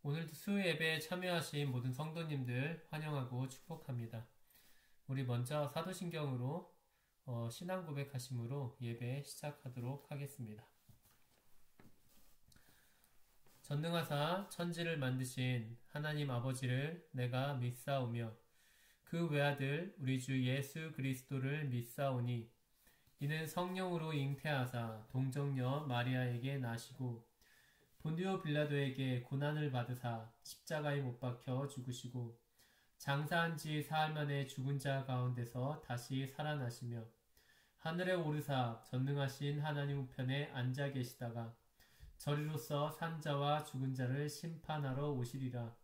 오늘도 수요예배에 참여하신 모든 성도님들 환영하고 축복합니다. 우리 먼저 사도신경으로 신앙 고백하심으로 예배 시작하도록 하겠습니다. 전능하사 천지를 만드신 하나님 아버지를 내가 믿사오며 그 외아들 우리 주 예수 그리스도를 믿사오니 이는 성령으로 잉태하사 동정녀 마리아에게 나시고 본디오 빌라도에게 고난을 받으사 십자가에 못 박혀 죽으시고 장사한 지 사흘 만에 죽은 자 가운데서 다시 살아나시며 하늘에 오르사 전능하신 하나님 우편에 앉아 계시다가 저리로서 산 자와 죽은 자를 심판하러 오시리라.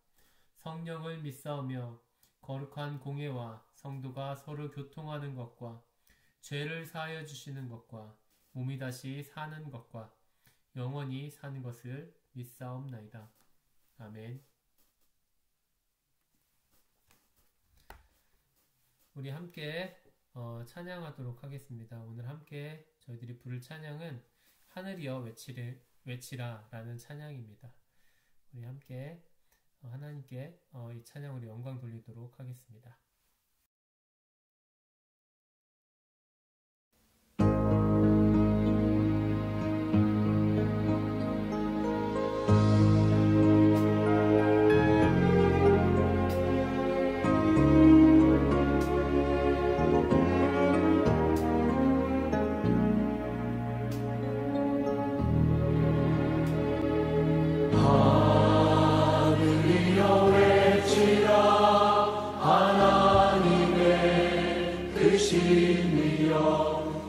성령을 믿사오며 거룩한 공회와 성도가 서로 교통하는 것과 죄를 사하여 주시는 것과 몸이 다시 사는 것과 영원히 사는 것을 믿사옵나이다. 아멘. 우리 함께 찬양하도록 하겠습니다. 오늘 함께 저희들이 부를 찬양은 하늘이여 외치라 라는 찬양입니다. 우리 함께 하나님께 이 찬양으로 영광 돌리도록 하겠습니다.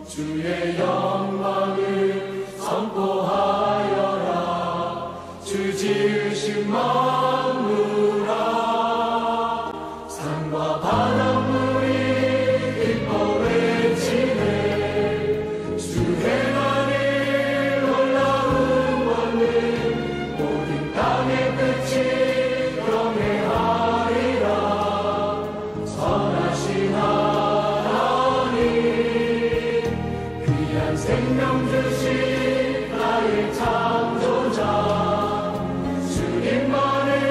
주의 영광을 선포하여라. 주 지으신 만물아 산과 바닷물이 기뻐 외치네. 주 행하는 놀라운 권능 모든 땅의 끝이 경외하리라. 선하신 생명 주신 나의 창조자 주님만을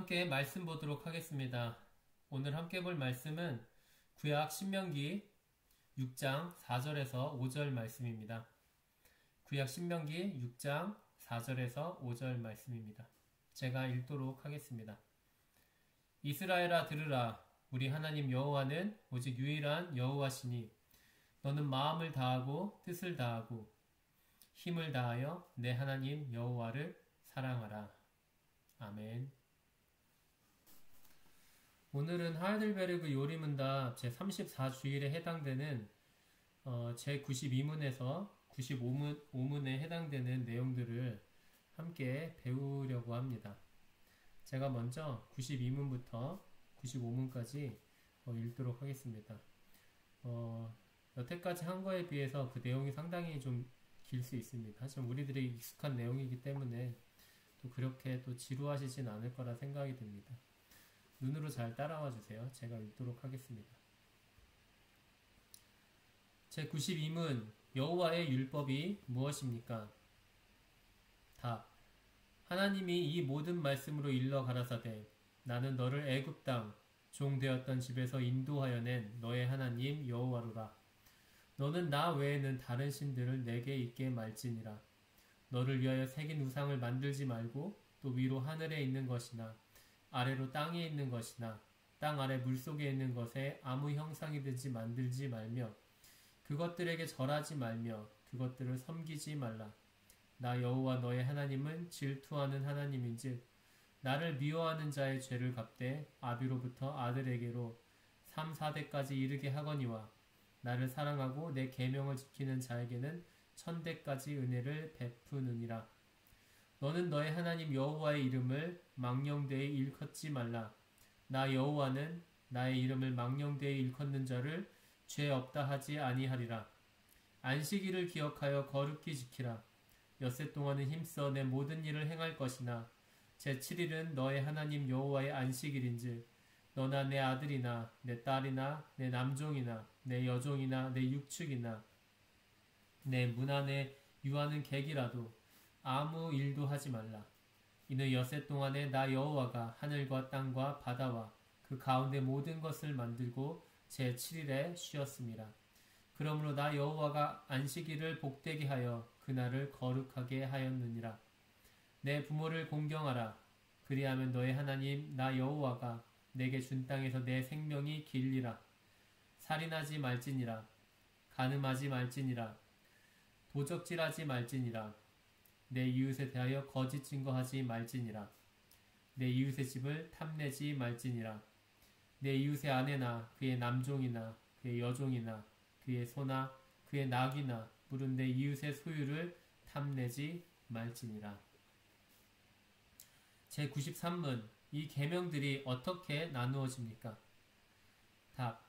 함께 말씀 보도록 하겠습니다. 오늘 함께 볼 말씀은 구약 신명기 6장 4절에서 5절 말씀입니다. 구약 신명기 6장 4절에서 5절 말씀입니다. 제가 읽도록 하겠습니다. 이스라엘아 들으라. 우리 하나님 여호와는 오직 유일한 여호와시니 너는 마음을 다하고 뜻을 다하고 힘을 다하여 내 하나님 여호와를 사랑하라. 아멘. 오늘은 하이델베르그 요리문답 제34주일에 해당되는 제92문에서 95문에 해당되는 내용들을 함께 배우려고 합니다. 제가 먼저 92문부터 95문까지 읽도록 하겠습니다. 여태까지 한 거에 비해서 그 내용이 상당히 좀 길 수 있습니다. 하지만 우리들이 익숙한 내용이기 때문에 또 그렇게 또 지루하시진 않을 거라 생각이 듭니다. 눈으로 잘 따라와 주세요. 제가 읽도록 하겠습니다. 제92문 여호와의 율법이 무엇입니까? 답. 하나님이 이 모든 말씀으로 일러 가라사대 나는 너를 애굽 땅 종 되었던 집에서 인도하여 낸 너의 하나님 여호와로라. 너는 나 외에는 다른 신들을 내게 있게 말지니라. 너를 위하여 새긴 우상을 만들지 말고 또 위로 하늘에 있는 것이나 아래로 땅에 있는 것이나 땅 아래 물속에 있는 것에 아무 형상이든지 만들지 말며 그것들에게 절하지 말며 그것들을 섬기지 말라. 나 여호와 너의 하나님은 질투하는 하나님인즉 나를 미워하는 자의 죄를 갚되 아비로부터 아들에게로 3, 4대까지 이르게 하거니와 나를 사랑하고 내 계명을 지키는 자에게는 1000대까지 은혜를 베푸느니라. 너는 너의 하나님 여호와의 이름을 망령되이 일컫지 말라. 나 여호와는 나의 이름을 망령되이 일컫는 자를 죄 없다 하지 아니하리라. 안식일을 기억하여 거룩히 지키라. 엿새 동안은 힘써 내 모든 일을 행할 것이나 제7일은 너의 하나님 여호와의 안식일인즉 너나 내 아들이나 내 딸이나 내 남종이나 내 여종이나 내 육축이나 내 문 안에 유하는 객이라도 아무 일도 하지 말라. 이는 엿새 동안에 나 여호와가 하늘과 땅과 바다와 그 가운데 모든 것을 만들고 제7일에 쉬었습니다. 그러므로 나 여호와가 안식일을 복되게 하여 그날을 거룩하게 하였느니라. 내 부모를 공경하라. 그리하면 너의 하나님 나 여호와가 내게 준 땅에서 내 생명이 길리라. 살인하지 말지니라. 간음하지 말지니라. 도적질하지 말지니라. 내 이웃에 대하여 거짓 증거하지 말지니라. 내 이웃의 집을 탐내지 말지니라. 내 이웃의 아내나 그의 남종이나 그의 여종이나 그의 소나 그의 낙이나 물은 내 이웃의 소유를 탐내지 말지니라. 제93문 이 계명들이 어떻게 나누어집니까? 답.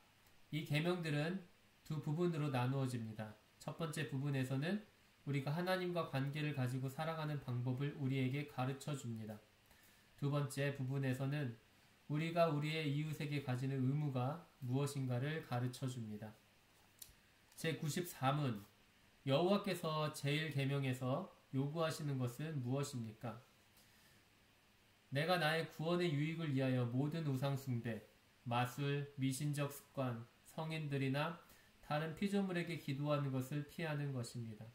이 계명들은 두 부분으로 나누어집니다. 첫 번째 부분에서는 우리가 하나님과 관계를 가지고 살아가는 방법을 우리에게 가르쳐 줍니다. 두 번째 부분에서는 우리가 우리의 이웃에게 가지는 의무가 무엇인가를 가르쳐 줍니다. 제94문 여호와께서 제1계명에서 요구하시는 것은 무엇입니까? 내가 나의 구원의 유익을 위하여 모든 우상 숭배, 마술, 미신적 습관, 성인들이나 다른 피조물에게 기도하는 것을 피하는 것입니다.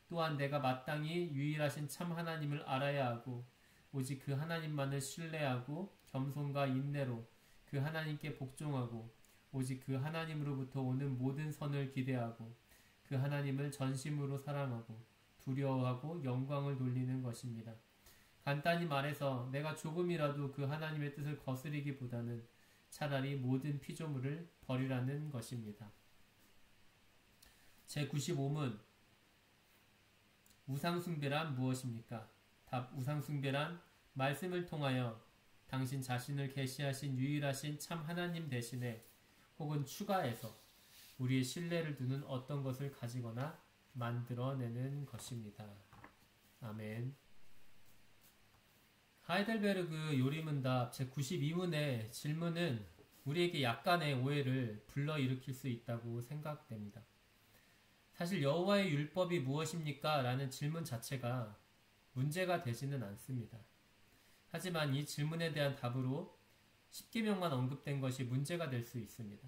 또한 내가 마땅히 유일하신 참 하나님을 알아야 하고 오직 그 하나님만을 신뢰하고 겸손과 인내로 그 하나님께 복종하고 오직 그 하나님으로부터 오는 모든 선을 기대하고 그 하나님을 전심으로 사랑하고 두려워하고 영광을 돌리는 것입니다. 간단히 말해서 내가 조금이라도 그 하나님의 뜻을 거스리기보다는 차라리 모든 피조물을 버리라는 것입니다. 제95문 우상숭배란 무엇입니까? 답. 우상숭배란 말씀을 통하여 당신 자신을 계시하신 유일하신 참 하나님 대신에 혹은 추가해서 우리의 신뢰를 두는 어떤 것을 가지거나 만들어내는 것입니다. 아멘. 하이델베르그 요리문답 제92문의 질문은 우리에게 약간의 오해를 불러일으킬 수 있다고 생각됩니다. 사실 여호와의 율법이 무엇입니까? 라는 질문 자체가 문제가 되지는 않습니다. 하지만 이 질문에 대한 답으로 십계명만 언급된 것이 문제가 될 수 있습니다.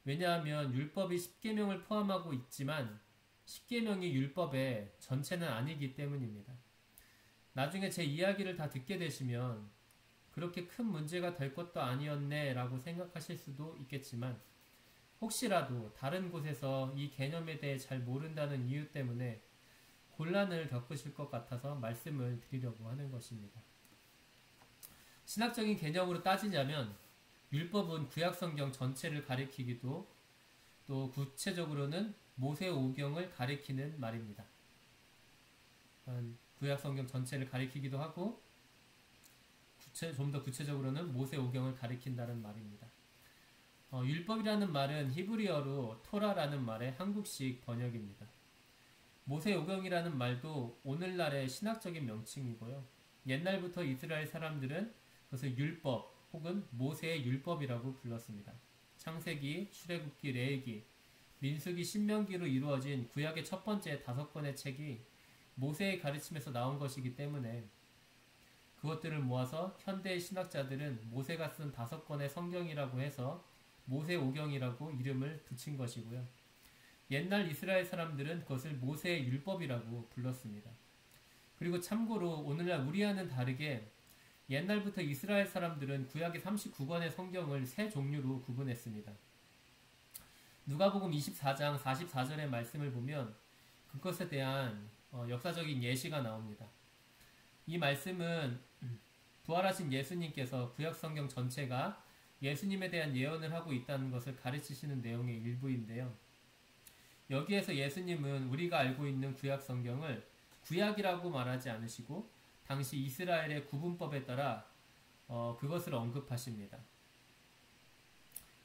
왜냐하면 율법이 십계명을 포함하고 있지만 십계명이 율법의 전체는 아니기 때문입니다. 나중에 제 이야기를 다 듣게 되시면 그렇게 큰 문제가 될 것도 아니었네 라고 생각하실 수도 있겠지만, 혹시라도 다른 곳에서 이 개념에 대해 잘 모른다는 이유 때문에 곤란을 겪으실 것 같아서 말씀을 드리려고 하는 것입니다. 신학적인 개념으로 따지자면 율법은 구약성경 전체를 가리키기도, 또 구체적으로는 모세오경을 가리키는 말입니다. 구약성경 전체를 가리키기도 하고 좀 더 구체적으로는 모세오경을 가리킨다는 말입니다. 율법이라는 말은 히브리어로 토라라는 말의 한국식 번역입니다. 모세오경이라는 말도 오늘날의 신학적인 명칭이고요. 옛날부터 이스라엘 사람들은 그것을 율법 혹은 모세의 율법이라고 불렀습니다. 창세기, 출애굽기, 레위기, 민수기, 신명기로 이루어진 구약의 첫 번째 5권의 책이 모세의 가르침에서 나온 것이기 때문에 그것들을 모아서 현대의 신학자들은 모세가 쓴 5권의 성경이라고 해서 모세오경이라고 이름을 붙인 것이고요. 옛날 이스라엘 사람들은 그것을 모세의 율법이라고 불렀습니다. 그리고 참고로 오늘날 우리와는 다르게 옛날부터 이스라엘 사람들은 구약의 39권의 성경을 3종류로 구분했습니다. 누가복음 24장 44절의 말씀을 보면 그것에 대한 역사적인 예시가 나옵니다. 이 말씀은 부활하신 예수님께서 구약성경 전체가 예수님에 대한 예언을 하고 있다는 것을 가르치시는 내용의 일부인데요. 여기에서 예수님은 우리가 알고 있는 구약성경을 구약이라고 말하지 않으시고 당시 이스라엘의 구분법에 따라 그것을 언급하십니다.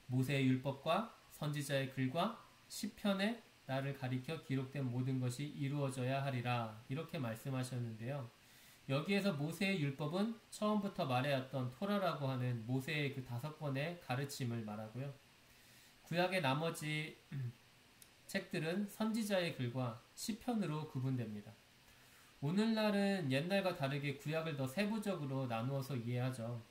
모세의 율법과 선지자의 글과 시편에 나를 가리켜 기록된 모든 것이 이루어져야 하리라, 이렇게 말씀하셨는데요. 여기에서 모세의 율법은 처음부터 말해왔던 토라라고 하는 모세의 그 5권의 가르침을 말하고요. 구약의 나머지 책들은 선지자의 글과 시편으로 구분됩니다. 오늘날은 옛날과 다르게 구약을 더 세부적으로 나누어서 이해하죠.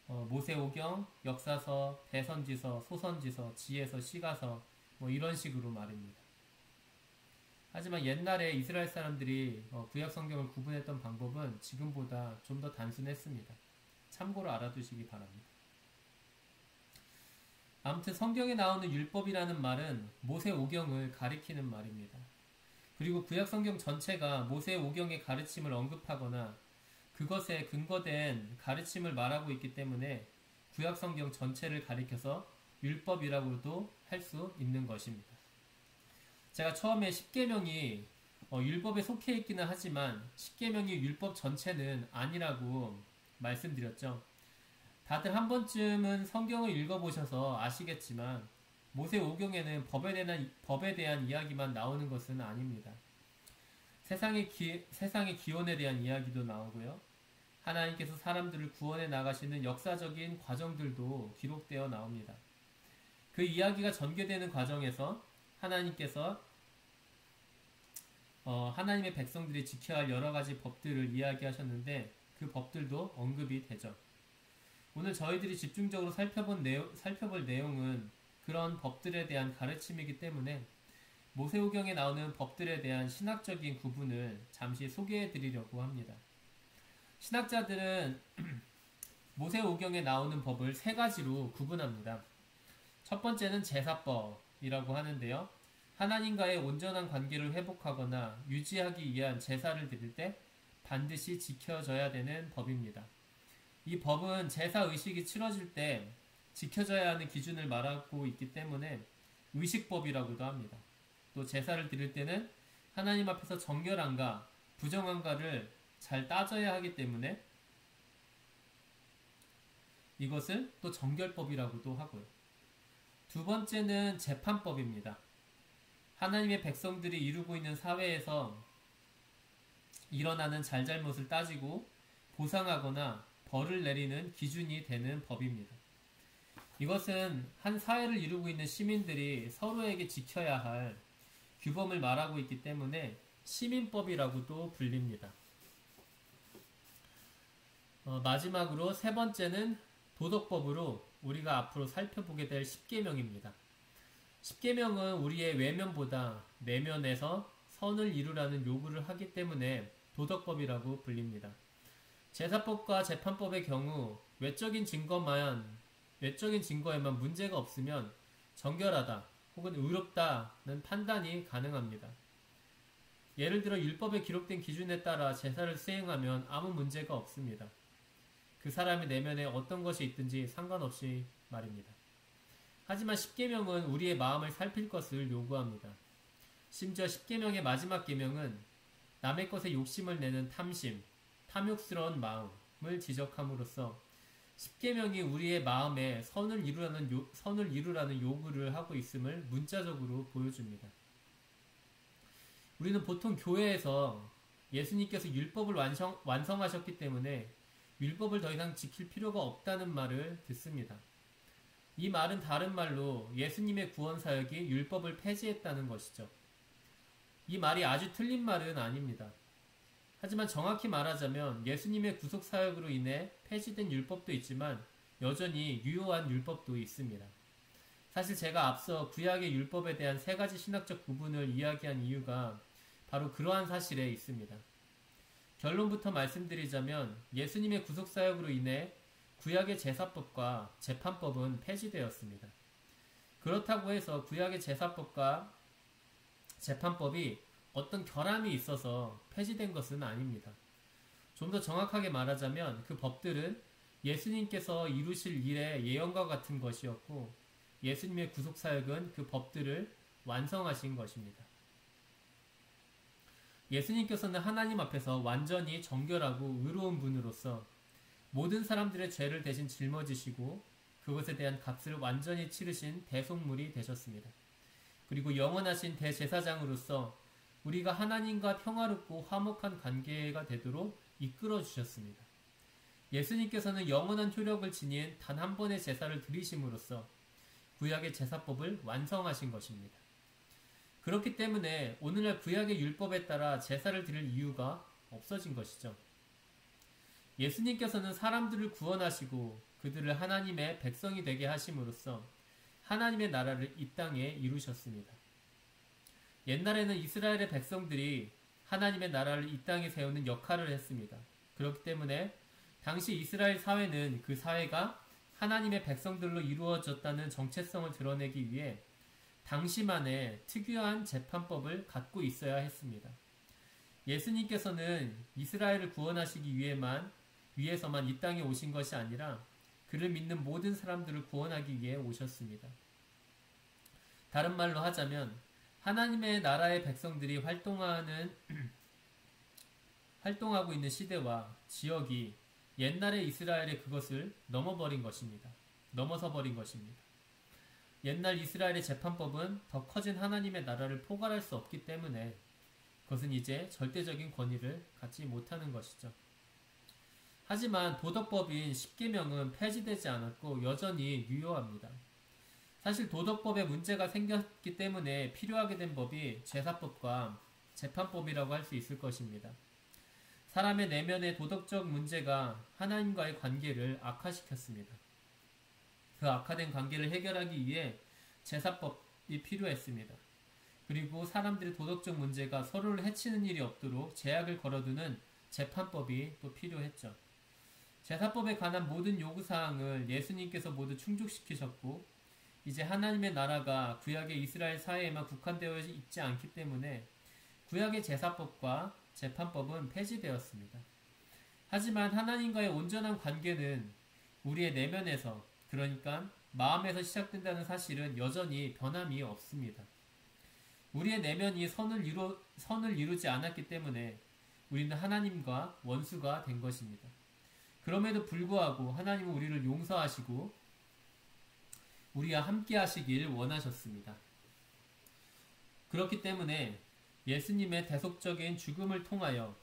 모세오경, 역사서, 대선지서, 소선지서, 지혜서, 시가서 이런 식으로 말입니다. 하지만 옛날에 이스라엘 사람들이 구약 성경을 구분했던 방법은 지금보다 좀 더 단순했습니다. 참고로 알아두시기 바랍니다. 아무튼 성경에 나오는 율법이라는 말은 모세오경을 가리키는 말입니다. 그리고 구약 성경 전체가 모세오경의 가르침을 언급하거나 그것에 근거된 가르침을 말하고 있기 때문에 구약 성경 전체를 가리켜서 율법이라고도 할 수 있는 것입니다. 제가 처음에 십계명이 율법에 속해 있기는 하지만 십계명이 율법 전체는 아니라고 말씀드렸죠. 다들 한 번쯤은 성경을 읽어보셔서 아시겠지만 모세오경에는 법에 대한 이야기만 나오는 것은 아닙니다. 세상의 기원에 대한 이야기도 나오고요. 하나님께서 사람들을 구원해 나가시는 역사적인 과정들도 기록되어 나옵니다. 그 이야기가 전개되는 과정에서 하나님께서 하나님의 백성들이 지켜야 할 여러 가지 법들을 이야기하셨는데 그 법들도 언급이 되죠. 오늘 저희들이 집중적으로 살펴볼 내용은 그런 법들에 대한 가르침이기 때문에 모세오경에 나오는 법들에 대한 신학적인 구분을 잠시 소개해 드리려고 합니다. 신학자들은 모세오경에 나오는 법을 3가지로 구분합니다. 첫 번째는 제사법이라고 하는데요. 하나님과의 온전한 관계를 회복하거나 유지하기 위한 제사를 드릴 때 반드시 지켜져야 되는 법입니다. 이 법은 제사 의식이 치러질 때 지켜져야 하는 기준을 말하고 있기 때문에 의식법이라고도 합니다. 또 제사를 드릴 때는 하나님 앞에서 정결한가 부정한가를 잘 따져야 하기 때문에 이것을 또 정결법이라고도 하고요. 두 번째는 재판법입니다. 하나님의 백성들이 이루고 있는 사회에서 일어나는 잘잘못을 따지고 보상하거나 벌을 내리는 기준이 되는 법입니다. 이것은 한 사회를 이루고 있는 시민들이 서로에게 지켜야 할 규범을 말하고 있기 때문에 시민법이라고도 불립니다. 마지막으로 세 번째는 도덕법으로 우리가 앞으로 살펴보게 될 십계명입니다. 십계명은 우리의 외면보다 내면에서 선을 이루라는 요구를 하기 때문에 도덕법이라고 불립니다. 제사법과 재판법의 경우 외적인 증거에만 문제가 없으면 정결하다 혹은 의롭다는 판단이 가능합니다. 예를 들어 율법에 기록된 기준에 따라 제사를 수행하면 아무 문제가 없습니다. 그 사람의 내면에 어떤 것이 있든지 상관없이 말입니다. 하지만 십계명은 우리의 마음을 살필 것을 요구합니다. 심지어 십계명의 마지막 계명은 남의 것에 욕심을 내는 탐심, 탐욕스러운 마음을 지적함으로써 십계명이 우리의 마음에 선을 이루라는 요구를 하고 있음을 문자적으로 보여줍니다. 우리는 보통 교회에서 예수님께서 율법을 완성하셨기 때문에 율법을 더 이상 지킬 필요가 없다는 말을 듣습니다. 이 말은 다른 말로 예수님의 구원 사역이 율법을 폐지했다는 것이죠. 이 말이 아주 틀린 말은 아닙니다. 하지만 정확히 말하자면 예수님의 구속 사역으로 인해 폐지된 율법도 있지만 여전히 유효한 율법도 있습니다. 사실 제가 앞서 구약의 율법에 대한 세 가지 신학적 구분을 이야기한 이유가 바로 그러한 사실에 있습니다. 결론부터 말씀드리자면 예수님의 구속 사역으로 인해 구약의 제사법과 재판법은 폐지되었습니다. 그렇다고 해서 구약의 제사법과 재판법이 어떤 결함이 있어서 폐지된 것은 아닙니다. 좀 더 정확하게 말하자면 그 법들은 예수님께서 이루실 일의 예언과 같은 것이었고 예수님의 구속 사역은 그 법들을 완성하신 것입니다. 예수님께서는 하나님 앞에서 완전히 정결하고 의로운 분으로서 모든 사람들의 죄를 대신 짊어지시고 그것에 대한 값을 완전히 치르신 대속물이 되셨습니다. 그리고 영원하신 대제사장으로서 우리가 하나님과 평화롭고 화목한 관계가 되도록 이끌어 주셨습니다. 예수님께서는 영원한 효력을 지닌 단 한 번의 제사를 드리심으로써 구약의 제사법을 완성하신 것입니다. 그렇기 때문에 오늘날 구약의 율법에 따라 제사를 드릴 이유가 없어진 것이죠. 예수님께서는 사람들을 구원하시고 그들을 하나님의 백성이 되게 하심으로써 하나님의 나라를 이 땅에 이루셨습니다. 옛날에는 이스라엘의 백성들이 하나님의 나라를 이 땅에 세우는 역할을 했습니다. 그렇기 때문에 당시 이스라엘 사회는 그 사회가 하나님의 백성들로 이루어졌다는 정체성을 드러내기 위해 당시만의 특유한 재판법을 갖고 있어야 했습니다. 예수님께서는 이스라엘을 구원하시기 위해서만 이 땅에 오신 것이 아니라 그를 믿는 모든 사람들을 구원하기 위해 오셨습니다. 다른 말로 하자면 하나님의 나라의 백성들이 활동하고 있는 시대와 지역이 옛날의 이스라엘의 그것을 넘어서 버린 것입니다. 옛날 이스라엘의 재판법은 더 커진 하나님의 나라를 포괄할 수 없기 때문에 그것은 이제 절대적인 권위를 갖지 못하는 것이죠. 하지만 도덕법인 십계명은 폐지되지 않았고 여전히 유효합니다. 사실 도덕법에 문제가 생겼기 때문에 필요하게 된 법이 제사법과 재판법이라고 할 수 있을 것입니다. 사람의 내면의 도덕적 문제가 하나님과의 관계를 악화시켰습니다. 그 악화된 관계를 해결하기 위해 제사법이 필요했습니다. 그리고 사람들의 도덕적 문제가 서로를 해치는 일이 없도록 제약을 걸어두는 재판법이 또 필요했죠. 제사법에 관한 모든 요구사항을 예수님께서 모두 충족시키셨고 이제 하나님의 나라가 구약의 이스라엘 사회에만 국한되어 있지 않기 때문에 구약의 제사법과 재판법은 폐지되었습니다. 하지만 하나님과의 온전한 관계는 우리의 내면에서, 그러니까 마음에서 시작된다는 사실은 여전히 변함이 없습니다. 우리의 내면이 선을 이루지 않았기 때문에 우리는 하나님과 원수가 된 것입니다. 그럼에도 불구하고 하나님은 우리를 용서하시고 우리와 함께 하시길 원하셨습니다. 그렇기 때문에 예수님의 대속적인 죽음을 통하여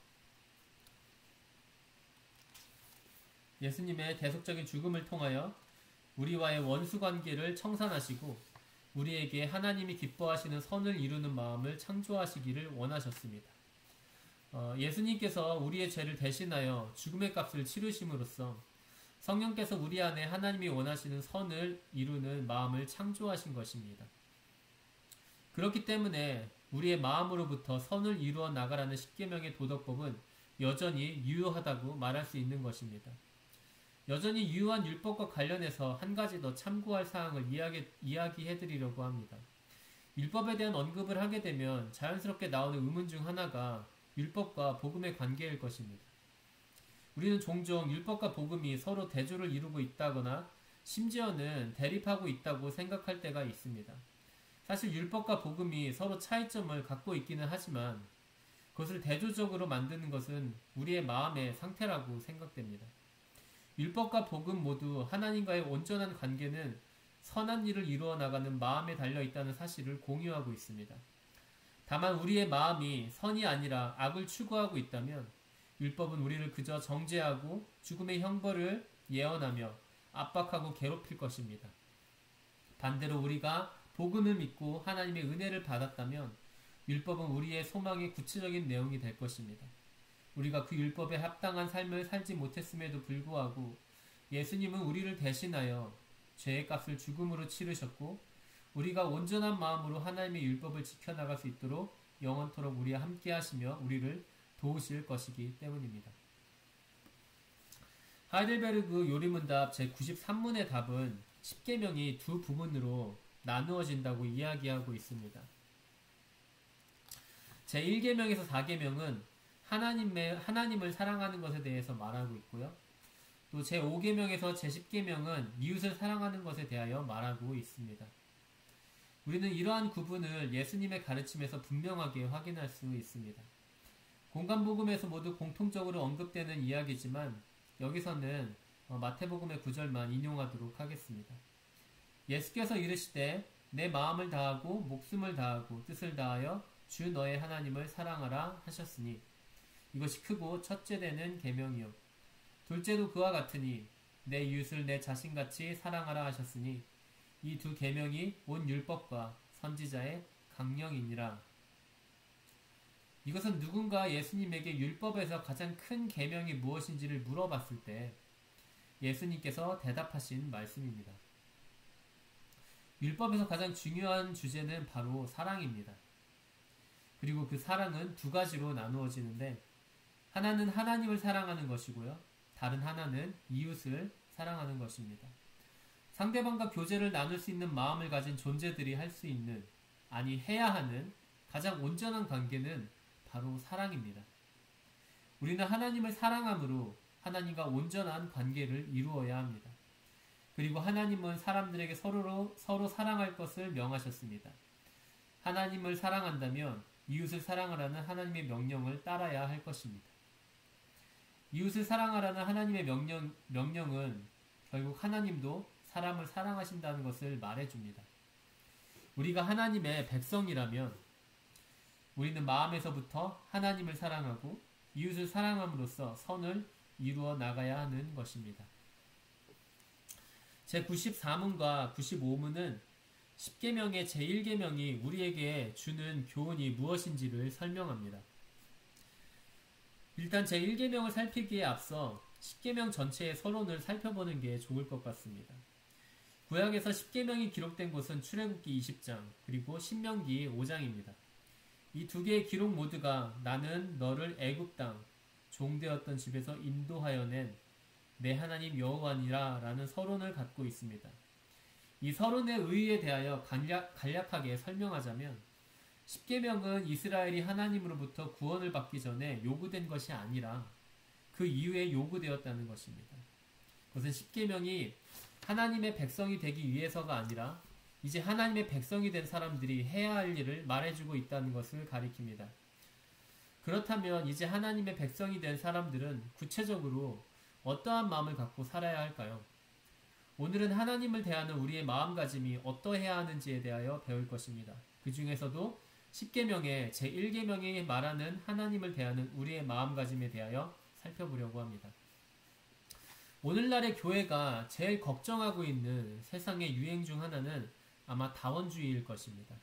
우리와의 원수 관계를 청산하시고 우리에게 하나님이 기뻐하시는 선을 이루는 마음을 창조하시기를 원하셨습니다. 예수님께서 우리의 죄를 대신하여 죽음의 값을 치르심으로써 성령께서 우리 안에 하나님이 원하시는 선을 이루는 마음을 창조하신 것입니다. 그렇기 때문에 우리의 마음으로부터 선을 이루어 나가라는 십계명의 도덕법은 여전히 유효하다고 말할 수 있는 것입니다. 여전히 유효한 율법과 관련해서 한 가지 더 참고할 사항을 이야기해드리려고 합니다. 율법에 대한 언급을 하게 되면 자연스럽게 나오는 의문 중 하나가 율법과 복음의 관계일 것입니다. 우리는 종종 율법과 복음이 서로 대조를 이루고 있다거나 심지어는 대립하고 있다고 생각할 때가 있습니다. 사실 율법과 복음이 서로 차이점을 갖고 있기는 하지만 그것을 대조적으로 만드는 것은 우리의 마음의 상태라고 생각됩니다. 율법과 복음 모두 하나님과의 온전한 관계는 선한 일을 이루어 나가는 마음에 달려있다는 사실을 공유하고 있습니다. 다만 우리의 마음이 선이 아니라 악을 추구하고 있다면 율법은 우리를 그저 정죄하고 죽음의 형벌을 예언하며 압박하고 괴롭힐 것입니다. 반대로 우리가 복음을 믿고 하나님의 은혜를 받았다면 율법은 우리의 소망의 구체적인 내용이 될 것입니다. 우리가 그 율법에 합당한 삶을 살지 못했음에도 불구하고 예수님은 우리를 대신하여 죄의 값을 죽음으로 치르셨고 우리가 온전한 마음으로 하나님의 율법을 지켜나갈 수 있도록 영원토록 우리와 함께 하시며 우리를 도우실 것이기 때문입니다. 하이델베르그 요리문답 제93문의 답은 십계명이 두 부분으로 나누어진다고 이야기하고 있습니다. 제1계명에서 4계명은 하나님을 사랑하는 것에 대해서 말하고 있고요. 또 제5계명에서 제10계명은 이웃을 사랑하는 것에 대하여 말하고 있습니다. 우리는 이러한 구분을 예수님의 가르침에서 분명하게 확인할 수 있습니다. 공간복음에서 모두 공통적으로 언급되는 이야기지만 여기서는 마태복음의 9절만 인용하도록 하겠습니다. 예수께서 이르시되 내 마음을 다하고 목숨을 다하고 뜻을 다하여 주 너의 하나님을 사랑하라 하셨으니 이것이 크고 첫째 되는 계명이요 둘째도 그와 같으니 내 이웃을 내 자신같이 사랑하라 하셨으니 이 두 계명이 온 율법과 선지자의 강령이니라. 이것은 누군가 예수님에게 율법에서 가장 큰 계명이 무엇인지를 물어봤을 때 예수님께서 대답하신 말씀입니다. 율법에서 가장 중요한 주제는 바로 사랑입니다. 그리고 그 사랑은 두 가지로 나누어지는데 하나는 하나님을 사랑하는 것이고요. 다른 하나는 이웃을 사랑하는 것입니다. 상대방과 교제를 나눌 수 있는 마음을 가진 존재들이 할 수 있는, 아니 해야 하는 가장 온전한 관계는 바로 사랑입니다. 우리는 하나님을 사랑함으로 하나님과 온전한 관계를 이루어야 합니다. 그리고 하나님은 사람들에게 서로 사랑할 것을 명하셨습니다. 하나님을 사랑한다면 이웃을 사랑하라는 하나님의 명령을 따라야 할 것입니다. 이웃을 사랑하라는 하나님의 명령은 결국 하나님도 사람을 사랑하신다는 것을 말해줍니다. 우리가 하나님의 백성이라면 우리는 마음에서부터 하나님을 사랑하고 이웃을 사랑함으로써 선을 이루어 나가야 하는 것입니다. 제94문과 95문은 10계명의 제1계명이 우리에게 주는 교훈이 무엇인지를 설명합니다. 일단 제1계명을 살피기에 앞서 10계명 전체의 서론을 살펴보는 게 좋을 것 같습니다. 구약에서 10계명이 기록된 곳은 출애굽기 20장 그리고 신명기 5장입니다. 이 두 개의 기록 모두가 나는 너를 애굽 땅 종되었던 집에서 인도하여 낸 내 하나님 여호와니라 라는 서론을 갖고 있습니다. 이 서론의 의의에 대하여 간략하게 설명하자면 10계명은 이스라엘이 하나님으로부터 구원을 받기 전에 요구된 것이 아니라 그 이후에 요구되었다는 것입니다. 그것은 10계명이 하나님의 백성이 되기 위해서가 아니라 이제 하나님의 백성이 된 사람들이 해야 할 일을 말해주고 있다는 것을 가리킵니다. 그렇다면 이제 하나님의 백성이 된 사람들은 구체적으로 어떠한 마음을 갖고 살아야 할까요? 오늘은 하나님을 대하는 우리의 마음가짐이 어떠해야 하는지에 대하여 배울 것입니다. 그 중에서도 10계명의 제1계명이 말하는 하나님을 대하는 우리의 마음가짐에 대하여 살펴보려고 합니다. 오늘날의 교회가 제일 걱정하고 있는 세상의 유행 중 하나는 아마 다원주의일 것입니다.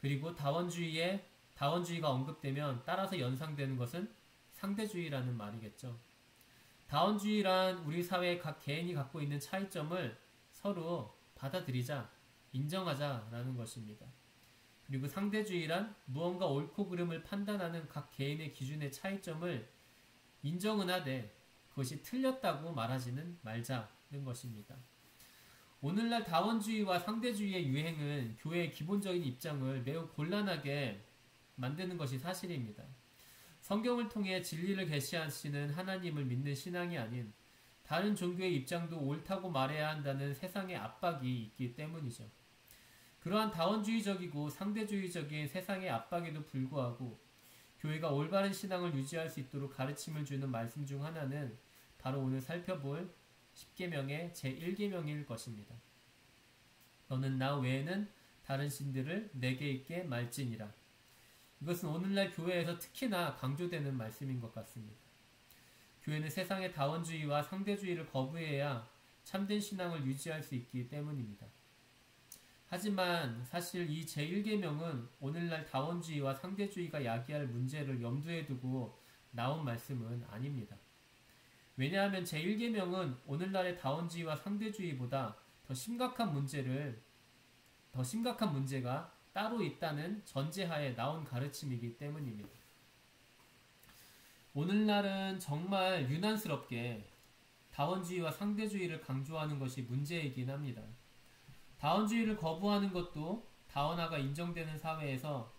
그리고 다원주의의 다원주의가 언급되면 따라서 연상되는 것은 상대주의라는 말이겠죠. 다원주의란 우리 사회의 각 개인이 갖고 있는 차이점을 서로 받아들이자, 인정하자라는 것입니다. 그리고 상대주의란 무언가 옳고 그름을 판단하는 각 개인의 기준의 차이점을 인정은 하되 그것이 틀렸다고 말하지는 말자는 것입니다. 오늘날 다원주의와 상대주의의 유행은 교회의 기본적인 입장을 매우 곤란하게 만드는 것이 사실입니다. 성경을 통해 진리를 계시하시는 하나님을 믿는 신앙이 아닌 다른 종교의 입장도 옳다고 말해야 한다는 세상의 압박이 있기 때문이죠. 그러한 다원주의적이고 상대주의적인 세상의 압박에도 불구하고 교회가 올바른 신앙을 유지할 수 있도록 가르침을 주는 말씀 중 하나는 바로 오늘 살펴볼 10계명의 제1계명일 것입니다. 너는 나 외에는 다른 신들을 내게 있게 말지니라. 이것은 오늘날 교회에서 특히나 강조되는 말씀인 것 같습니다. 교회는 세상의 다원주의와 상대주의를 거부해야 참된 신앙을 유지할 수 있기 때문입니다. 하지만 사실 이 제1계명은 오늘날 다원주의와 상대주의가 야기할 문제를 염두에 두고 나온 말씀은 아닙니다. 왜냐하면 제1계명은 오늘날의 다원주의와 상대주의보다 더 심각한 문제가 따로 있다는 전제하에 나온 가르침이기 때문입니다. 오늘날은 정말 유난스럽게 다원주의와 상대주의를 강조하는 것이 문제이긴 합니다. 다원주의를 거부하는 것도 다원화가 인정되는 사회에서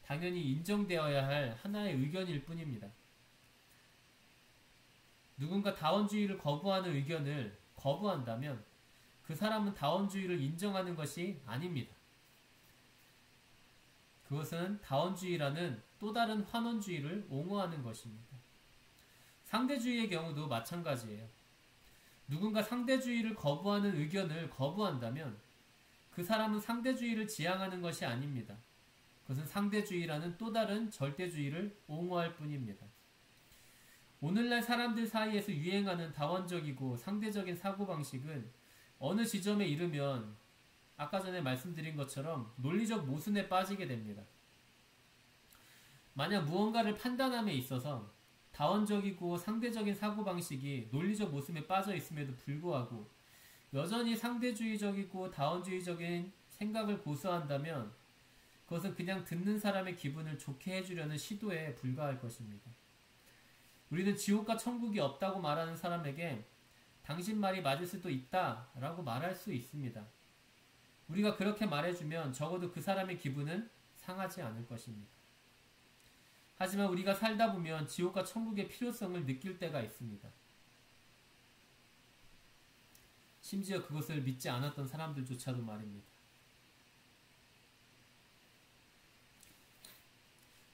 당연히 인정되어야 할 하나의 의견일 뿐입니다. 누군가 다원주의를 거부하는 의견을 거부한다면 그 사람은 다원주의를 인정하는 것이 아닙니다. 그것은 다원주의라는 또 다른 환원주의를 옹호하는 것입니다. 상대주의의 경우도 마찬가지예요. 누군가 상대주의를 거부하는 의견을 거부한다면 그 사람은 상대주의를 지향하는 것이 아닙니다. 그것은 상대주의라는 또 다른 절대주의를 옹호할 뿐입니다. 오늘날 사람들 사이에서 유행하는 다원적이고 상대적인 사고방식은 어느 지점에 이르면 아까 전에 말씀드린 것처럼 논리적 모순에 빠지게 됩니다. 만약 무언가를 판단함에 있어서 다원적이고 상대적인 사고방식이 논리적 모순에 빠져 있음에도 불구하고 여전히 상대주의적이고 다원주의적인 생각을 고수한다면 그것은 그냥 듣는 사람의 기분을 좋게 해주려는 시도에 불과할 것입니다. 우리는 지옥과 천국이 없다고 말하는 사람에게 당신 말이 맞을 수도 있다 라고 말할 수 있습니다. 우리가 그렇게 말해주면 적어도 그 사람의 기분은 상하지 않을 것입니다. 하지만 우리가 살다 보면 지옥과 천국의 필요성을 느낄 때가 있습니다. 심지어 그것을 믿지 않았던 사람들조차도 말입니다.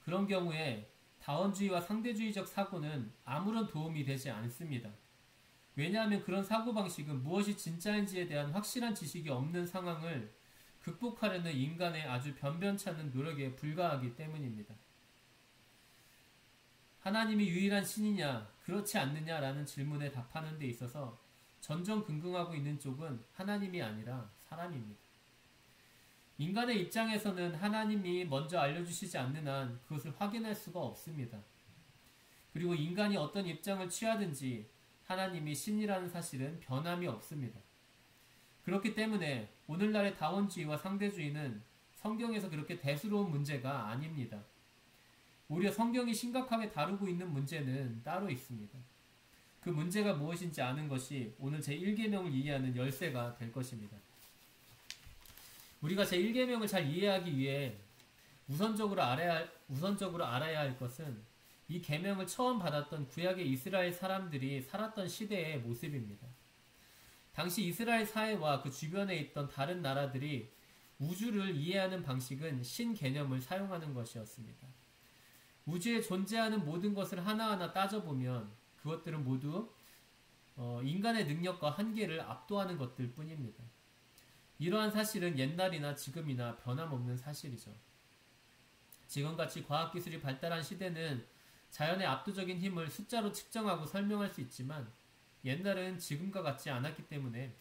그런 경우에 다원주의와 상대주의적 사고는 아무런 도움이 되지 않습니다. 왜냐하면 그런 사고방식은 무엇이 진짜인지에 대한 확실한 지식이 없는 상황을 극복하려는 인간의 아주 변변찮은 노력에 불과하기 때문입니다. 하나님이 유일한 신이냐, 그렇지 않느냐라는 질문에 답하는 데 있어서 전전긍긍하고 있는 쪽은 하나님이 아니라 사람입니다. 인간의 입장에서는 하나님이 먼저 알려주시지 않는 한 그것을 확인할 수가 없습니다. 그리고 인간이 어떤 입장을 취하든지 하나님이 신이라는 사실은 변함이 없습니다. 그렇기 때문에 오늘날의 다원주의와 상대주의는 성경에서 그렇게 대수로운 문제가 아닙니다. 오히려 성경이 심각하게 다루고 있는 문제는 따로 있습니다. 그 문제가 무엇인지 아는 것이 오늘 제1계명을 이해하는 열쇠가 될 것입니다. 우리가 제1계명을 잘 이해하기 위해 우선적으로 알아야 할 것은 이 계명을 처음 받았던 구약의 이스라엘 사람들이 살았던 시대의 모습입니다. 당시 이스라엘 사회와 그 주변에 있던 다른 나라들이 우주를 이해하는 방식은 신 개념을 사용하는 것이었습니다. 우주에 존재하는 모든 것을 하나하나 따져보면 그것들은 모두 인간의 능력과 한계를 압도하는 것들 뿐입니다. 이러한 사실은 옛날이나 지금이나 변함없는 사실이죠. 지금같이 과학기술이 발달한 시대는 자연의 압도적인 힘을 숫자로 측정하고 설명할 수 있지만 옛날은 지금과 같지 않았기 때문에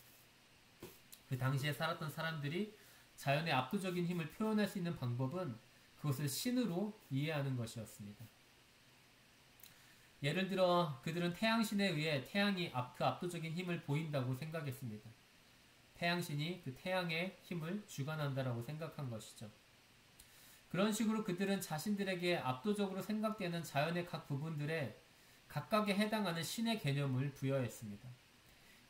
그 당시에 살았던 사람들이 자연의 압도적인 힘을 표현할 수 있는 방법은 그것을 신으로 이해하는 것이었습니다. 예를 들어 그들은 태양신에 의해 태양이 그 압도적인 힘을 보인다고 생각했습니다. 태양신이 그 태양의 힘을 주관한다라고 생각한 것이죠. 그런 식으로 그들은 자신들에게 압도적으로 생각되는 자연의 각 부분들에 각각에 해당하는 신의 개념을 부여했습니다.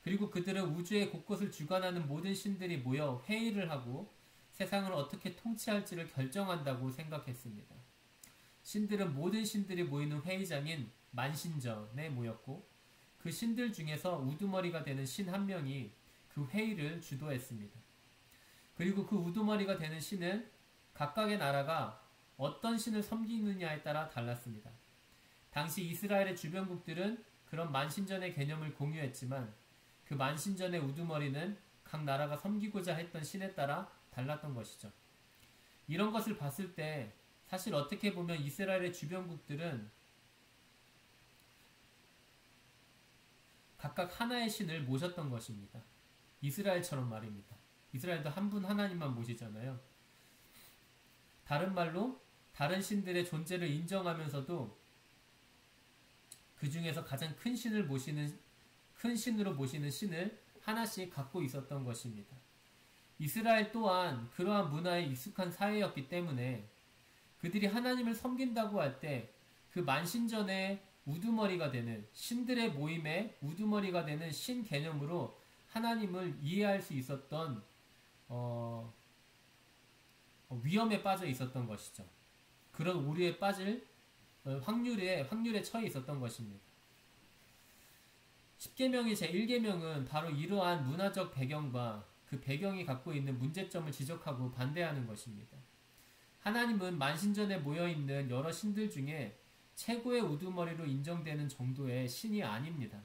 그리고 그들은 우주의 곳곳을 주관하는 모든 신들이 모여 회의를 하고 세상을 어떻게 통치할지를 결정한다고 생각했습니다. 신들은 모든 신들이 모이는 회의장인 만신전에 모였고 그 신들 중에서 우두머리가 되는 신 한 명이 그 회의를 주도했습니다. 그리고 그 우두머리가 되는 신은 각각의 나라가 어떤 신을 섬기느냐에 따라 달랐습니다. 당시 이스라엘의 주변국들은 그런 만신전의 개념을 공유했지만 그 만신전의 우두머리는 각 나라가 섬기고자 했던 신에 따라 달랐던 것이죠. 이런 것을 봤을 때 사실 어떻게 보면 이스라엘의 주변국들은 각각 하나의 신을 모셨던 것입니다. 이스라엘처럼 말입니다. 이스라엘도 한 분 하나님만 모시잖아요. 다른 말로 다른 신들의 존재를 인정하면서도 그 중에서 가장 큰 신으로 모시는 신을 하나씩 갖고 있었던 것입니다. 이스라엘 또한 그러한 문화에 익숙한 사회였기 때문에 그들이 하나님을 섬긴다고 할 때 그 만신전의 우두머리가 되는 신들의 모임의 우두머리가 되는 신 개념으로 하나님을 이해할 수 있었던 위험에 빠져 있었던 것이죠. 그런 오류에 빠질 확률에 처해 있었던 것입니다. 십계명의 제1계명은 바로 이러한 문화적 배경과 그 배경이 갖고 있는 문제점을 지적하고 반대하는 것입니다. 하나님은 만신전에 모여있는 여러 신들 중에 최고의 우두머리로 인정되는 정도의 신이 아닙니다.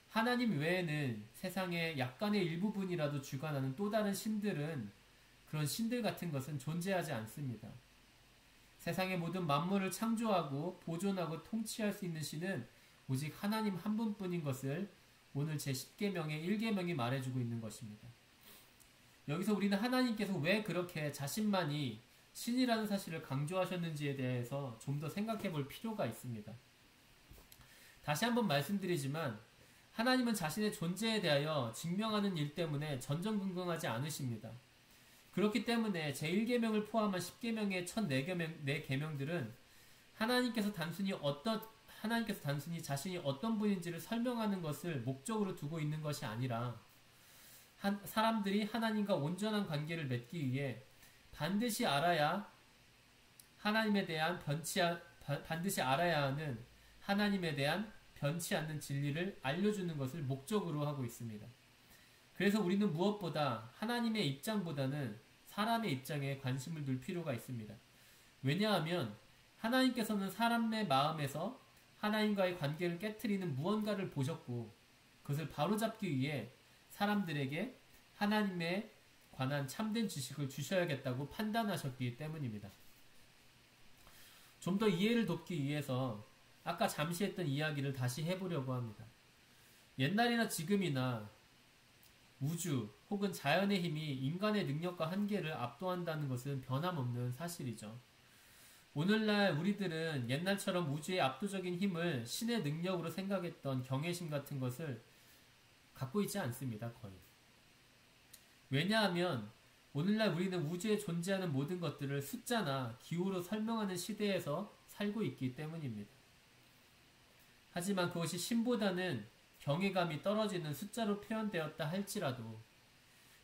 하나님 외에는 세상의 약간의 일부분이라도 주관하는 또 다른 신들은 그런 신들 같은 것은 존재하지 않습니다. 세상의 모든 만물을 창조하고 보존하고 통치할 수 있는 신은 오직 하나님 한 분뿐인 것을 오늘 제10계명의 1계명이 말해주고 있는 것입니다. 여기서 우리는 하나님께서 왜 그렇게 자신만이 신이라는 사실을 강조하셨는지에 대해서 좀 더 생각해 볼 필요가 있습니다. 다시 한번 말씀드리지만 하나님은 자신의 존재에 대하여 증명하는 일 때문에 전전긍긍하지 않으십니다. 그렇기 때문에 제1계명을 포함한 10계명의 첫 4계명들은 하나님께서 단순히 자신이 어떤 분인지를 설명하는 것을 목적으로 두고 있는 것이 아니라 사람들이 하나님과 온전한 관계를 맺기 위해 반드시 알아야 하는 하나님에 대한 변치 않는 진리를 알려주는 것을 목적으로 하고 있습니다. 그래서 우리는 무엇보다 하나님의 입장보다는 사람의 입장에 관심을 둘 필요가 있습니다. 왜냐하면 하나님께서는 사람의 마음에서 하나님과의 관계를 깨트리는 무언가를 보셨고 그것을 바로잡기 위해 사람들에게 하나님에 관한 참된 지식을 주셔야겠다고 판단하셨기 때문입니다. 좀 더 이해를 돕기 위해서 아까 잠시 했던 이야기를 다시 해보려고 합니다. 옛날이나 지금이나 우주 혹은 자연의 힘이 인간의 능력과 한계를 압도한다는 것은 변함없는 사실이죠. 오늘날 우리들은 옛날처럼 우주의 압도적인 힘을 신의 능력으로 생각했던 경외심 같은 것을 갖고 있지 않습니다. 거의. 왜냐하면 오늘날 우리는 우주에 존재하는 모든 것들을 숫자나 기호로 설명하는 시대에서 살고 있기 때문입니다. 하지만 그것이 신보다는 경외감이 떨어지는 숫자로 표현되었다 할지라도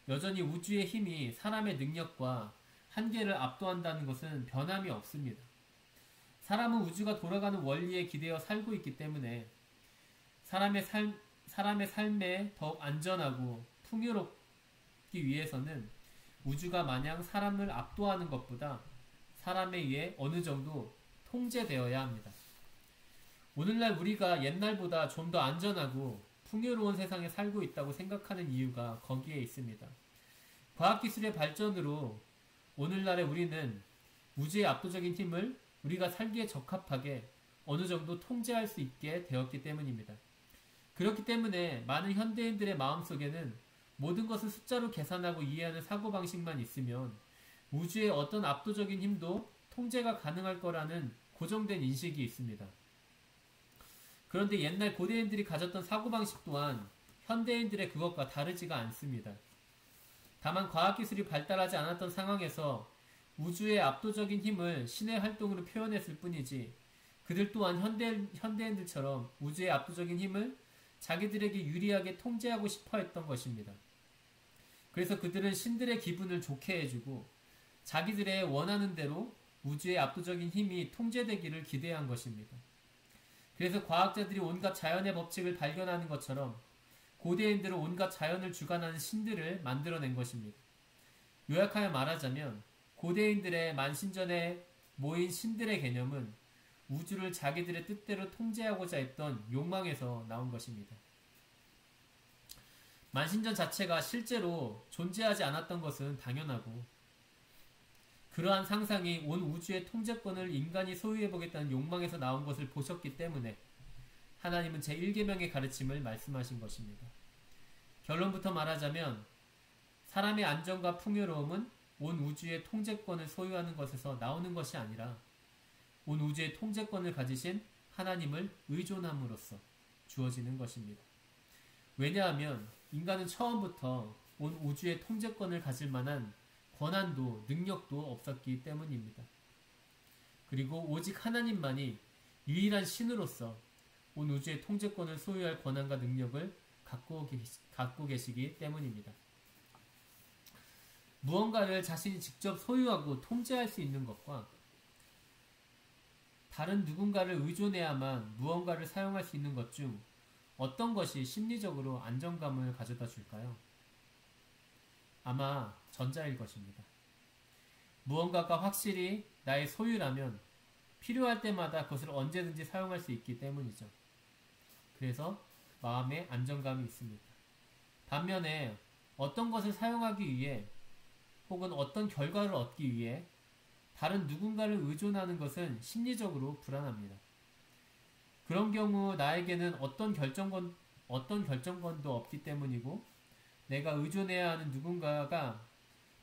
여전히 우주의 힘이 사람의 능력과 한계를 압도한다는 것은 변함이 없습니다. 사람은 우주가 돌아가는 원리에 기대어 살고 있기 때문에 사람의 삶에 더욱 안전하고 풍요롭기 위해서는 우주가 마냥 사람을 압도하는 것보다 사람에 의해 어느 정도 통제되어야 합니다. 오늘날 우리가 옛날보다 좀 더 안전하고 풍요로운 세상에 살고 있다고 생각하는 이유가 거기에 있습니다. 과학기술의 발전으로 오늘날의 우리는 우주의 압도적인 힘을 우리가 살기에 적합하게 어느 정도 통제할 수 있게 되었기 때문입니다. 그렇기 때문에 많은 현대인들의 마음속에는 모든 것을 숫자로 계산하고 이해하는 사고방식만 있으면 우주의 어떤 압도적인 힘도 통제가 가능할 거라는 고정된 인식이 있습니다. 그런데 옛날 고대인들이 가졌던 사고방식 또한 현대인들의 그것과 다르지가 않습니다. 다만 과학기술이 발달하지 않았던 상황에서 우주의 압도적인 힘을 신의 활동으로 표현했을 뿐이지 그들 또한 현대인들처럼 우주의 압도적인 힘을 자기들에게 유리하게 통제하고 싶어 했던 것입니다. 그래서 그들은 신들의 기분을 좋게 해주고 자기들의 원하는 대로 우주의 압도적인 힘이 통제되기를 기대한 것입니다. 그래서 과학자들이 온갖 자연의 법칙을 발견하는 것처럼 고대인들은 온갖 자연을 주관하는 신들을 만들어낸 것입니다. 요약하여 말하자면 고대인들의 만신전에 모인 신들의 개념은 우주를 자기들의 뜻대로 통제하고자 했던 욕망에서 나온 것입니다. 만신전 자체가 실제로 존재하지 않았던 것은 당연하고 그러한 상상이 온 우주의 통제권을 인간이 소유해보겠다는 욕망에서 나온 것을 보셨기 때문에 하나님은 제1계명의 가르침을 말씀하신 것입니다. 결론부터 말하자면 사람의 안정과 풍요로움은 온 우주의 통제권을 소유하는 것에서 나오는 것이 아니라 온 우주의 통제권을 가지신 하나님을 의존함으로써 주어지는 것입니다. 왜냐하면 인간은 처음부터 온 우주의 통제권을 가질 만한 권한도 능력도 없었기 때문입니다. 그리고 오직 하나님만이 유일한 신으로서 온 우주의 통제권을 소유할 권한과 능력을 갖고 계시기 때문입니다. 무언가를 자신이 직접 소유하고 통제할 수 있는 것과 다른 누군가를 의존해야만 무언가를 사용할 수 있는 것 중 어떤 것이 심리적으로 안정감을 가져다 줄까요? 아마 전자일 것입니다. 무언가가 확실히 나의 소유라면 필요할 때마다 그것을 언제든지 사용할 수 있기 때문이죠. 그래서 마음에 안정감이 있습니다. 반면에 어떤 것을 사용하기 위해 혹은 어떤 결과를 얻기 위해 다른 누군가를 의존하는 것은 심리적으로 불안합니다. 그런 경우 나에게는 어떤 결정권도 없기 때문이고 내가 의존해야 하는 누군가가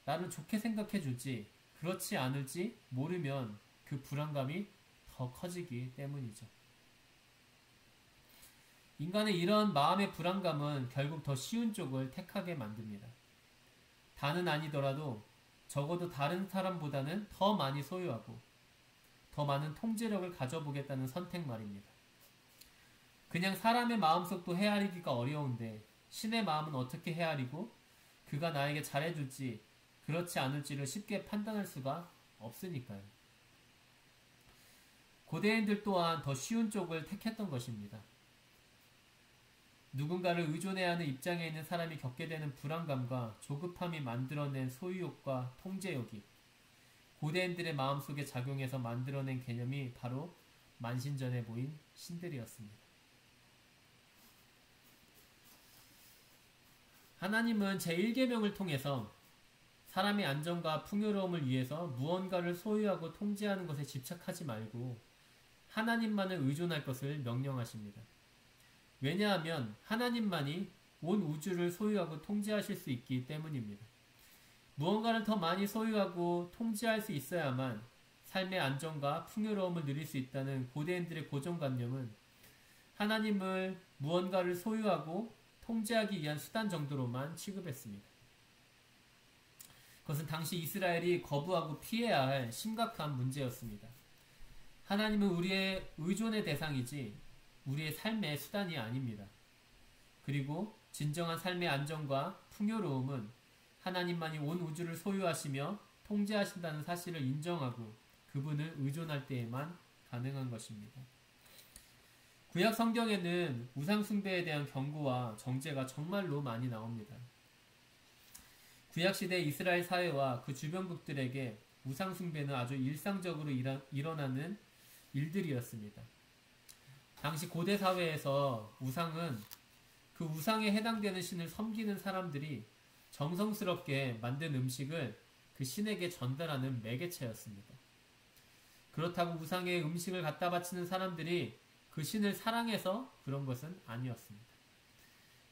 나를 좋게 생각해 줄지 그렇지 않을지 모르면 그 불안감이 더 커지기 때문이죠. 인간의 이런 마음의 불안감은 결국 더 쉬운 쪽을 택하게 만듭니다. 다는 아니더라도 적어도 다른 사람보다는 더 많이 소유하고 더 많은 통제력을 가져보겠다는 선택 말입니다. 그냥 사람의 마음속도 헤아리기가 어려운데 신의 마음은 어떻게 헤아리고 그가 나에게 잘해줄지 그렇지 않을지를 쉽게 판단할 수가 없으니까요. 고대인들 또한 더 쉬운 쪽을 택했던 것입니다. 누군가를 의존해야 하는 입장에 있는 사람이 겪게 되는 불안감과 조급함이 만들어낸 소유욕과 통제욕이 고대인들의 마음속에 작용해서 만들어낸 개념이 바로 만신전에 모인 신들이었습니다. 하나님은 제1계명을 통해서 사람의 안정과 풍요로움을 위해서 무언가를 소유하고 통제하는 것에 집착하지 말고 하나님만을 의존할 것을 명령하십니다. 왜냐하면 하나님만이 온 우주를 소유하고 통제하실 수 있기 때문입니다. 무언가를 더 많이 소유하고 통제할 수 있어야만 삶의 안정과 풍요로움을 누릴 수 있다는 고대인들의 고정관념은 하나님을 무언가를 소유하고 통제하기 위한 수단 정도로만 취급했습니다. 그것은 당시 이스라엘이 거부하고 피해야 할 심각한 문제였습니다. 하나님은 우리의 의존의 대상이지 우리의 삶의 수단이 아닙니다. 그리고 진정한 삶의 안정과 풍요로움은 하나님만이 온 우주를 소유하시며 통제하신다는 사실을 인정하고 그분을 의존할 때에만 가능한 것입니다. 구약 성경에는 우상 숭배에 대한 경고와 정죄가 정말로 많이 나옵니다. 구약 시대 이스라엘 사회와 그 주변국들에게 우상 숭배는 아주 일상적으로 일어나는 일들이었습니다. 당시 고대 사회에서 우상은 그 우상에 해당되는 신을 섬기는 사람들이 정성스럽게 만든 음식을 그 신에게 전달하는 매개체였습니다. 그렇다고 우상에 음식을 갖다 바치는 사람들이 그 신을 사랑해서 그런 것은 아니었습니다.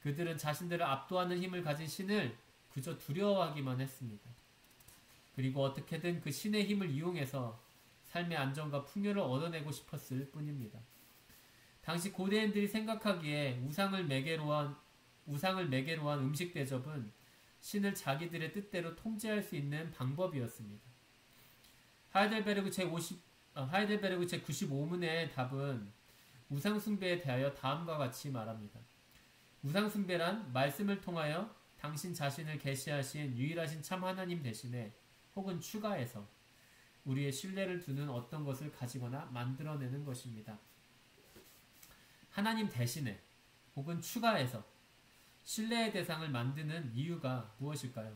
그들은 자신들을 압도하는 힘을 가진 신을 그저 두려워하기만 했습니다. 그리고 어떻게든 그 신의 힘을 이용해서 삶의 안정과 풍요를 얻어내고 싶었을 뿐입니다. 당시 고대인들이 생각하기에 우상을 매개로 한 음식 대접은 신을 자기들의 뜻대로 통제할 수 있는 방법이었습니다. 하이델베르그 제95문의 답은 우상숭배에 대하여 다음과 같이 말합니다. 우상숭배란 말씀을 통하여 당신 자신을 계시하신 유일하신 참 하나님 대신에 혹은 추가해서 우리의 신뢰를 두는 어떤 것을 가지거나 만들어내는 것입니다. 하나님 대신에 혹은 추가해서 신뢰의 대상을 만드는 이유가 무엇일까요?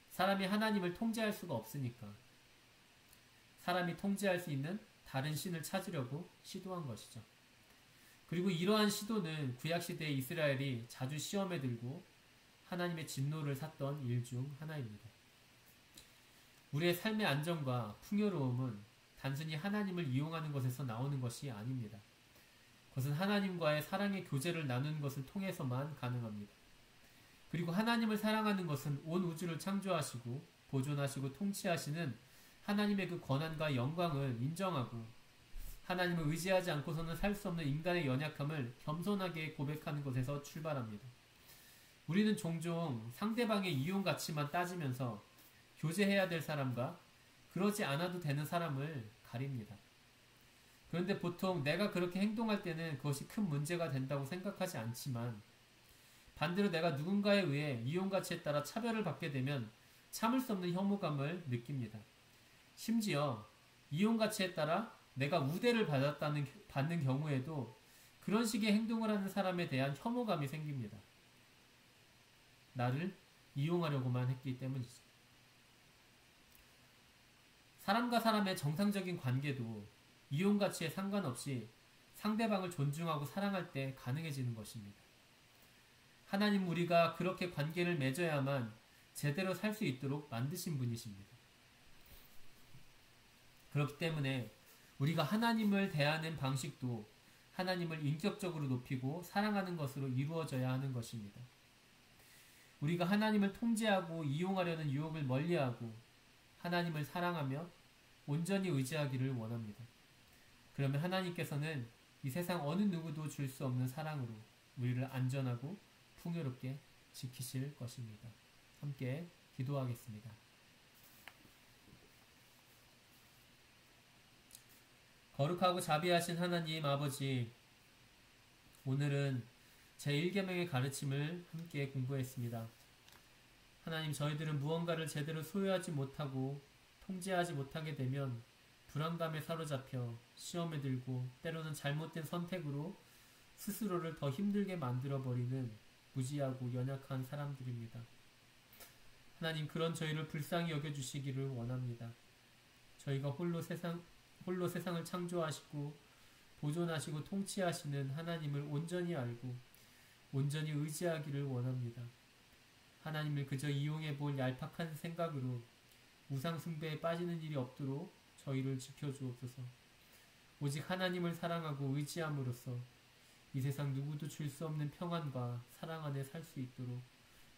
사람이 하나님을 통제할 수가 없으니까 사람이 통제할 수 있는 다른 신을 찾으려고 시도한 것이죠. 그리고 이러한 시도는 구약시대의 이스라엘이 자주 시험에 들고 하나님의 진노를 샀던 일 중 하나입니다. 우리의 삶의 안정과 풍요로움은 단순히 하나님을 이용하는 것에서 나오는 것이 아닙니다. 그것은 하나님과의 사랑의 교제를 나누는 것을 통해서만 가능합니다. 그리고 하나님을 사랑하는 것은 온 우주를 창조하시고 보존하시고 통치하시는 하나님의 그 권한과 영광을 인정하고 하나님을 의지하지 않고서는 살 수 없는 인간의 연약함을 겸손하게 고백하는 것에서 출발합니다. 우리는 종종 상대방의 이용 가치만 따지면서 교제해야 될 사람과 그러지 않아도 되는 사람을 가립니다. 그런데 보통 내가 그렇게 행동할 때는 그것이 큰 문제가 된다고 생각하지 않지만 반대로 내가 누군가에 의해 이용 가치에 따라 차별을 받게 되면 참을 수 없는 혐오감을 느낍니다. 심지어 이용 가치에 따라 내가 우대를 받는 경우에도 그런 식의 행동을 하는 사람에 대한 혐오감이 생깁니다. 나를 이용하려고만 했기 때문이죠. 사람과 사람의 정상적인 관계도 이용 가치에 상관없이 상대방을 존중하고 사랑할 때 가능해지는 것입니다. 하나님 우리가 그렇게 관계를 맺어야만 제대로 살 수 있도록 만드신 분이십니다. 그렇기 때문에 우리가 하나님을 대하는 방식도 하나님을 인격적으로 높이고 사랑하는 것으로 이루어져야 하는 것입니다. 우리가 하나님을 통제하고 이용하려는 유혹을 멀리하고 하나님을 사랑하며 온전히 의지하기를 원합니다. 그러면 하나님께서는 이 세상 어느 누구도 줄 수 없는 사랑으로 우리를 안전하고 풍요롭게 지키실 것입니다. 함께 기도하겠습니다. 거룩하고 자비하신 하나님 아버지, 오늘은 제1계명의 가르침을 함께 공부했습니다. 하나님, 저희들은 무언가를 제대로 소유하지 못하고 통제하지 못하게 되면 불안감에 사로잡혀 시험에 들고 때로는 잘못된 선택으로 스스로를 더 힘들게 만들어버리는 무지하고 연약한 사람들입니다. 하나님, 그런 저희를 불쌍히 여겨주시기를 원합니다. 저희가 홀로 세상을 창조하시고 보존하시고 통치하시는 하나님을 온전히 알고 온전히 의지하기를 원합니다. 하나님을 그저 이용해볼 얄팍한 생각으로 우상 숭배에 빠지는 일이 없도록 저희를 지켜주옵소서. 오직 하나님을 사랑하고 의지함으로써 이 세상 누구도 줄 수 없는 평안과 사랑 안에 살 수 있도록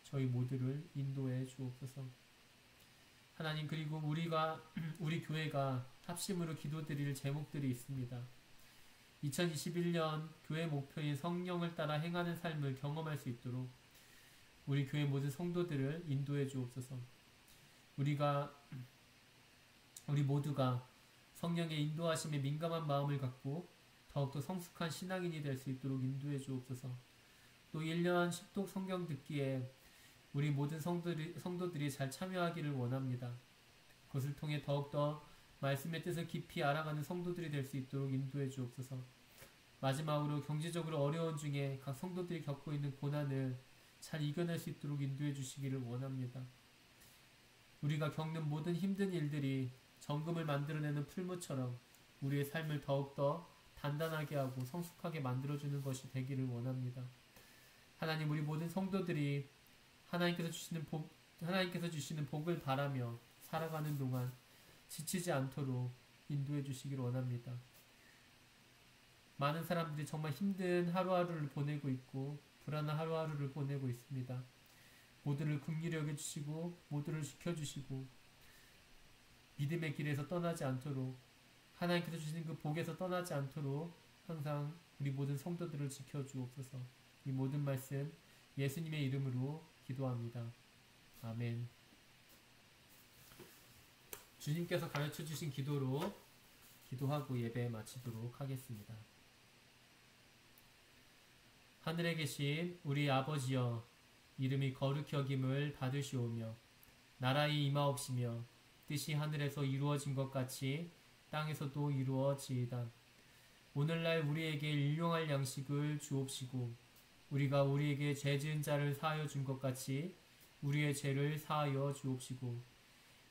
저희 모두를 인도해 주옵소서. 하나님, 그리고 우리 교회가 합심으로 기도드릴 제목들이 있습니다. 2021년 교회 목표인 성령을 따라 행하는 삶을 경험할 수 있도록 우리 교회 모든 성도들을 인도해 주옵소서. 우리 모두가 성령의 인도하심에 민감한 마음을 갖고 더욱더 성숙한 신앙인이 될 수 있도록 인도해 주옵소서. 또 1년 10독 성경 듣기에 우리 모든 성도들이 잘 참여하기를 원합니다. 그것을 통해 더욱더 말씀의 뜻을 깊이 알아가는 성도들이 될 수 있도록 인도해 주옵소서. 마지막으로 경제적으로 어려운 중에 각 성도들이 겪고 있는 고난을 잘 이겨낼 수 있도록 인도해 주시기를 원합니다. 우리가 겪는 모든 힘든 일들이 정금을 만들어내는 풀무처럼 우리의 삶을 더욱더 단단하게 하고 성숙하게 만들어주는 것이 되기를 원합니다. 하나님, 우리 모든 성도들이 하나님께서 주시는 복을 바라며 살아가는 동안 지치지 않도록 인도해 주시기를 원합니다. 많은 사람들이 정말 힘든 하루하루를 보내고 있고 불안한 하루하루를 보내고 있습니다. 모두를 긍휼히 여겨주시고 모두를 지켜주시고 믿음의 길에서 떠나지 않도록 하나님께서 주신 그 복에서 떠나지 않도록 항상 우리 모든 성도들을 지켜주옵소서. 이 모든 말씀 예수님의 이름으로 기도합니다. 아멘. 주님께서 가르쳐 주신 기도로 기도하고 예배 마치도록 하겠습니다. 하늘에 계신 우리 아버지여, 이름이 거룩히 여김을 받으시오며 나라의 임하옵시며 뜻이 하늘에서 이루어진 것 같이 땅에서도 이루어지이다. 오늘날 우리에게 일용할 양식을 주옵시고 우리가 우리에게 죄 지은 자를 사하여 준 것 같이 우리의 죄를 사하여 주옵시고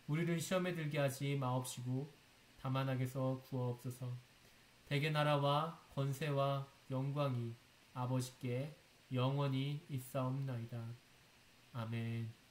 우리를 시험에 들게 하지 마옵시고 다만 악에서 구하옵소서. 대개 나라와 권세와 영광이 아버지께 영원히 있사옵나이다. 아멘.